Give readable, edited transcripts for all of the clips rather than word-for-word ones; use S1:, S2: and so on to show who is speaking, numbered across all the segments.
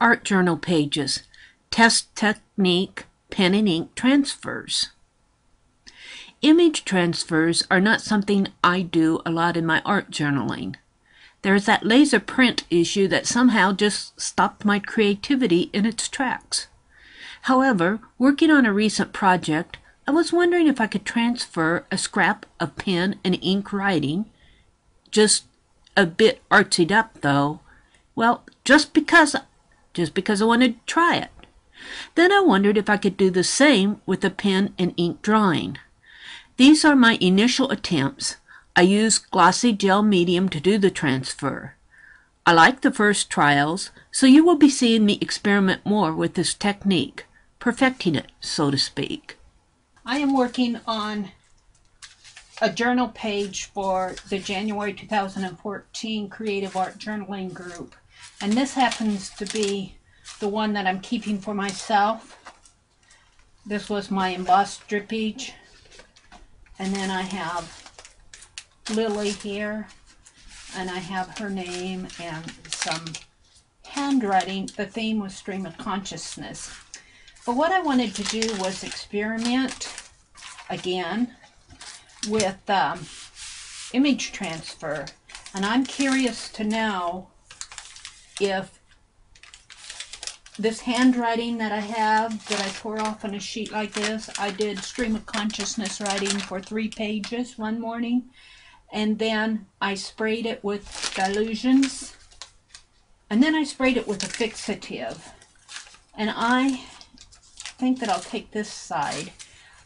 S1: Art journal pages. Test technique, pen and ink transfers. Image transfers are not something I do a lot in my art journaling. There's that laser print issue that somehow just stopped my creativity in its tracks. However, working on a recent project, I was wondering if I could transfer a scrap of pen and ink writing, just a bit artsied up though, well, just because I wanted to try it. Then I wondered if I could do the same with a pen and ink drawing. These are my initial attempts. I use glossy gel medium to do the transfer. I like the first trials, so you will be seeing me experiment more with this technique, perfecting it, so to speak. I am working on a journal page for the January 2014 Creative Art Journaling Group. And this happens to be the one that I'm keeping for myself. This was my embossed drippage. And then I have Lily here, and I have her name and some handwriting. The theme was stream of consciousness. But what I wanted to do was experiment again with image transfer. And I'm curious to know if this handwriting that I have, that I tore off on a sheet like this, I did stream of consciousness writing for 3 pages one morning, and then I sprayed it with dilutions, and then I sprayed it with a fixative. And I think that I'll take this side.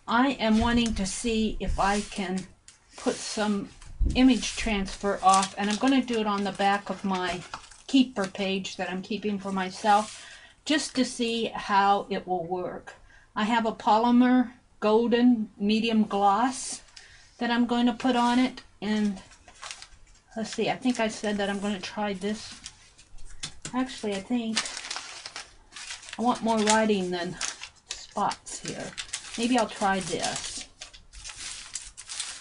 S1: I am wanting to see if I can put some image transfer off, and I'm going to do it on the back of my keeper page that I'm keeping for myself, just to see how it will work. I have a polymer golden medium gloss that I'm going to put on it, and let's see, I think I said that I'm going to try this. Actually, I think I want more writing than spots here. Maybe I'll try this,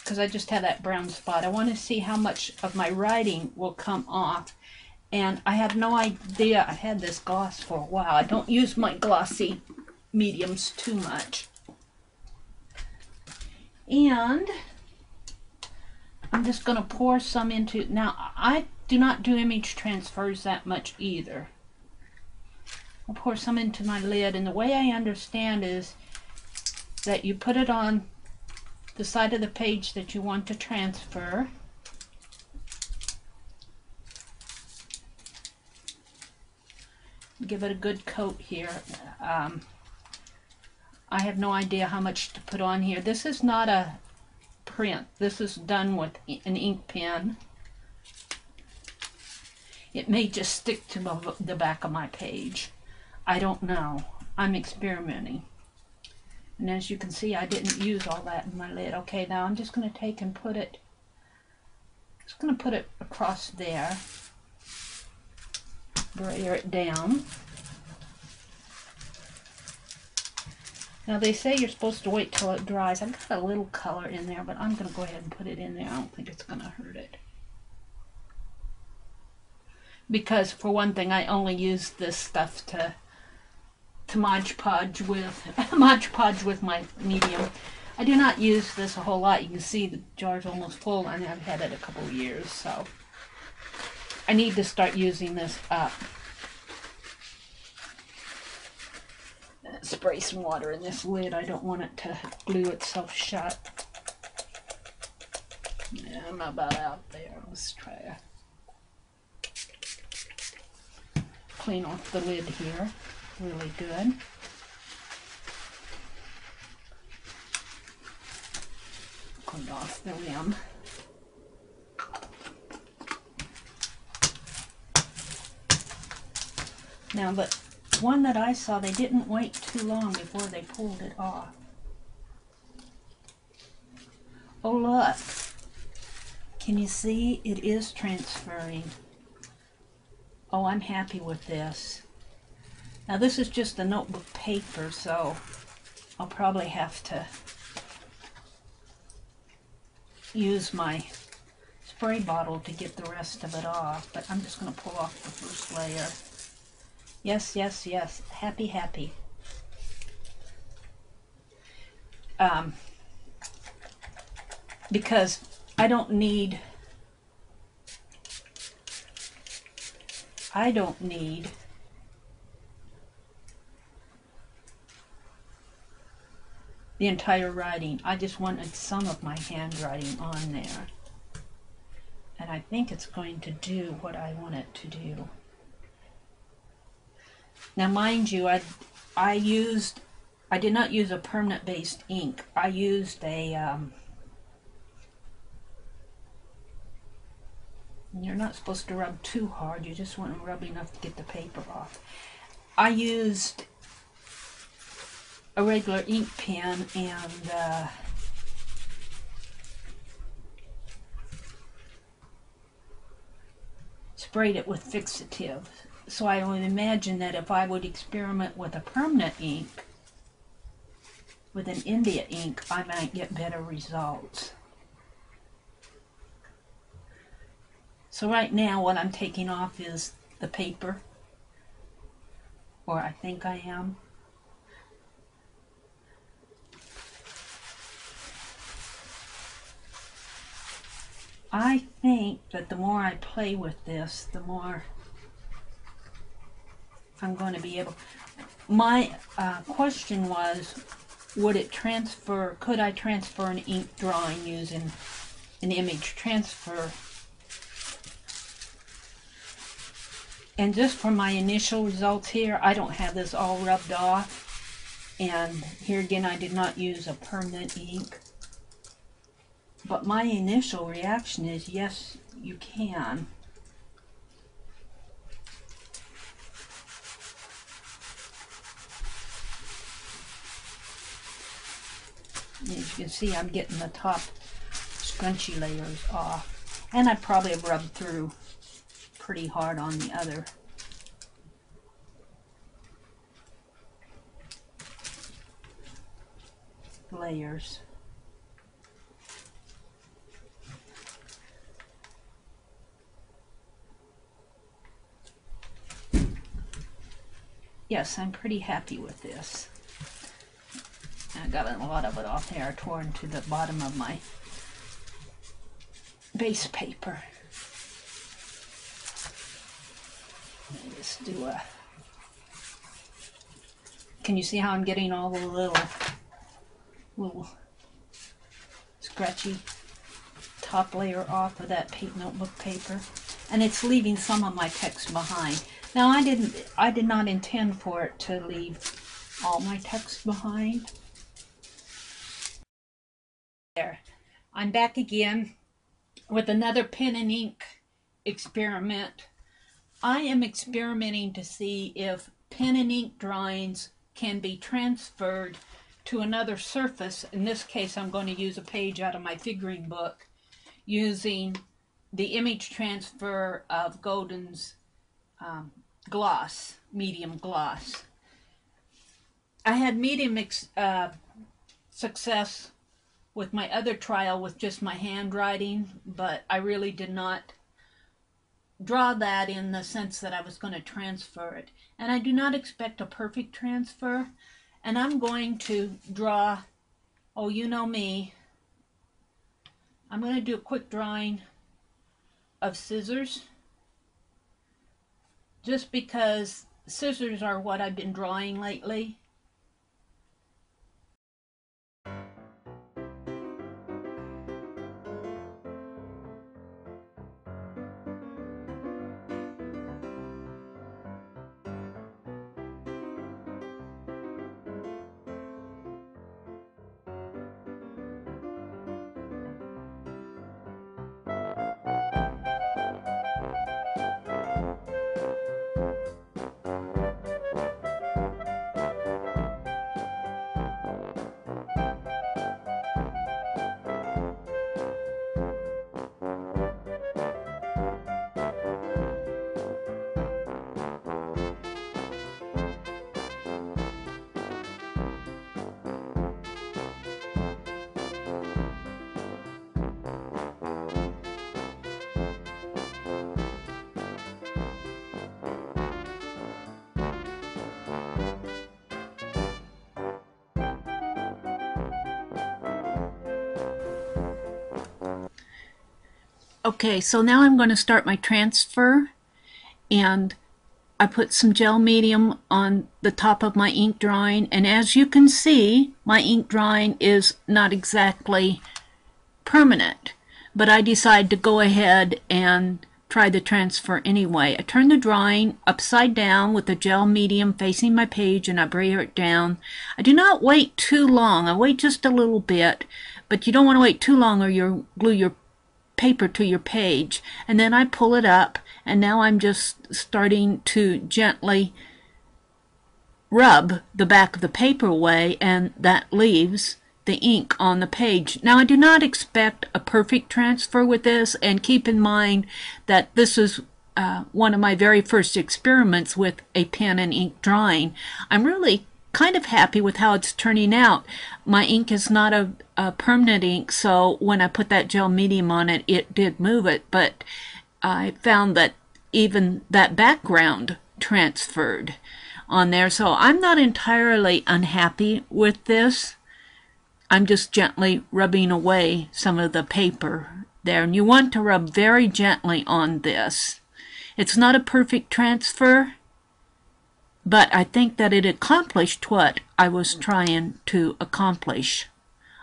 S1: because I just have that brown spot. I want to see how much of my writing will come off. And I have no idea. I had this gloss for a while. I don't use my glossy mediums too much. And I'm just going to pour some into... Now, I do not do image transfers that much either. I'll pour some into my lid. And the way I understand is that you put it on the side of the page that you want to transfer. Give it a good coat here. I have no idea how much to put on here. This is not a print. This is done with an ink pen. It may just stick to the back of my page. I don't know. I'm experimenting. And as you can see, I didn't use all that in my lid. Okay, now I'm just going to take and put it, just going to put it across there. Brayer it down. Now they say you're supposed to wait till it dries. I've got a little color in there, but I'm going to go ahead and put it in there. I don't think it's going to hurt it. Because for one thing, I only use this stuff to Mod Podge with my medium. I do not use this a whole lot. You can see the jar's almost full, and I've had it a couple of years, so I need to start using this up. Spray some water in this lid. I don't want it to glue itself shut. Yeah, I'm about out there. Let's try to clean off the lid here. Really good. Clean off the rim. Now, the one that I saw, they didn't wait too long before they pulled it off. Oh, look. Can you see? It is transferring. Oh, I'm happy with this. Now, this is just a notebook paper, so I'll probably have to use my spray bottle to get the rest of it off, but I'm just going to pull off the first layer. Yes, yes, yes. Happy, happy. Because I don't need the entire writing. I just wanted some of my handwriting on there. And I think it's going to do what I want it to do. Now, mind you, I did not use a permanent based ink. I used a, you're not supposed to rub too hard. You just want to rub enough to get the paper off. I used a regular ink pen and sprayed it with fixative. So I would imagine that if I would experiment with a permanent ink, with an India ink, I might get better results. So right now what I'm taking off is the paper, or I think I am. I think that the more I play with this, the more I'm going to be able. My question was, would it transfer, could I transfer an ink drawing using an image transfer? And just from my initial results here, I don't have this all rubbed off. And here again, I did not use a permanent ink. But my initial reaction is, yes, you can. As you can see, I'm getting the top scrunchy layers off. And I probably have rubbed through pretty hard on the other. Layers. Yes, I'm pretty happy with this. I got a lot of it off there. I tore into the bottom of my base paper. Let me just do a... Can you see how I'm getting all the little scratchy top layer off of that notebook paper? And it's leaving some of my text behind. Now I did not intend for it to leave all my text behind. There. I'm back again with another pen and ink experiment. I am experimenting to see if pen and ink drawings can be transferred to another surface. In this case, I'm going to use a page out of my figuring book using the image transfer of Golden's gloss, medium gloss. I had medium success with my other trial with just my handwriting, but I really did not draw that in the sense that I was going to transfer it. And I do not expect a perfect transfer. And I'm going to draw, oh, you know me, I'm going to do a quick drawing of scissors, just because scissors are what I've been drawing lately. Okay, so now I'm going to start my transfer, and I put some gel medium on the top of my ink drawing, and as you can see, my ink drawing is not exactly permanent, but I decided to go ahead and try the transfer anyway. I turn the drawing upside down with the gel medium facing my page, and I brayer it down. I do not wait too long. I wait just a little bit, but you don't want to wait too long or you'll glue your paper to your page. And then I pull it up, and now I'm just starting to gently rub the back of the paper away, and that leaves the ink on the page. Now I do not expect a perfect transfer with this, and keep in mind that this is one of my very first experiments with a pen and ink drawing. I'm really kind of happy with how it's turning out. My ink is not a permanent ink, so when I put that gel medium on it, it did move it, but I found that even that background transferred on there, so I'm not entirely unhappy with this. I'm just gently rubbing away some of the paper there, and you want to rub very gently on this. It's not a perfect transfer, but I think that it accomplished what I was trying to accomplish.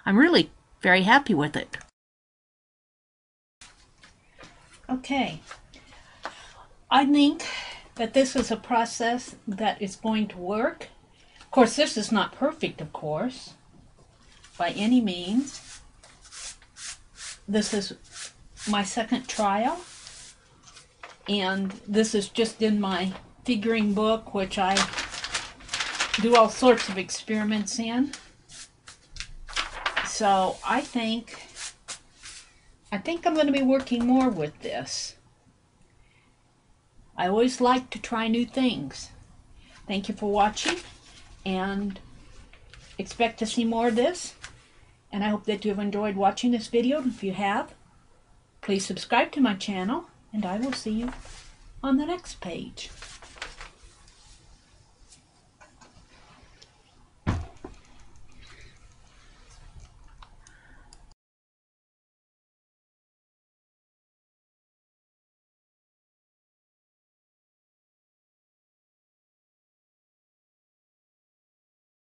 S1: I'm really very happy with it. Okay, I think that this is a process that is going to work. Of course, this is not perfect, of course, by any means. This is my second trial, and this is just in my figuring book, which I do all sorts of experiments in. So I think I'm going to be working more with this. I always like to try new things. Thank you for watching, and expect to see more of this. And I hope that you have enjoyed watching this video. If you have, please subscribe to my channel, and I will see you on the next page.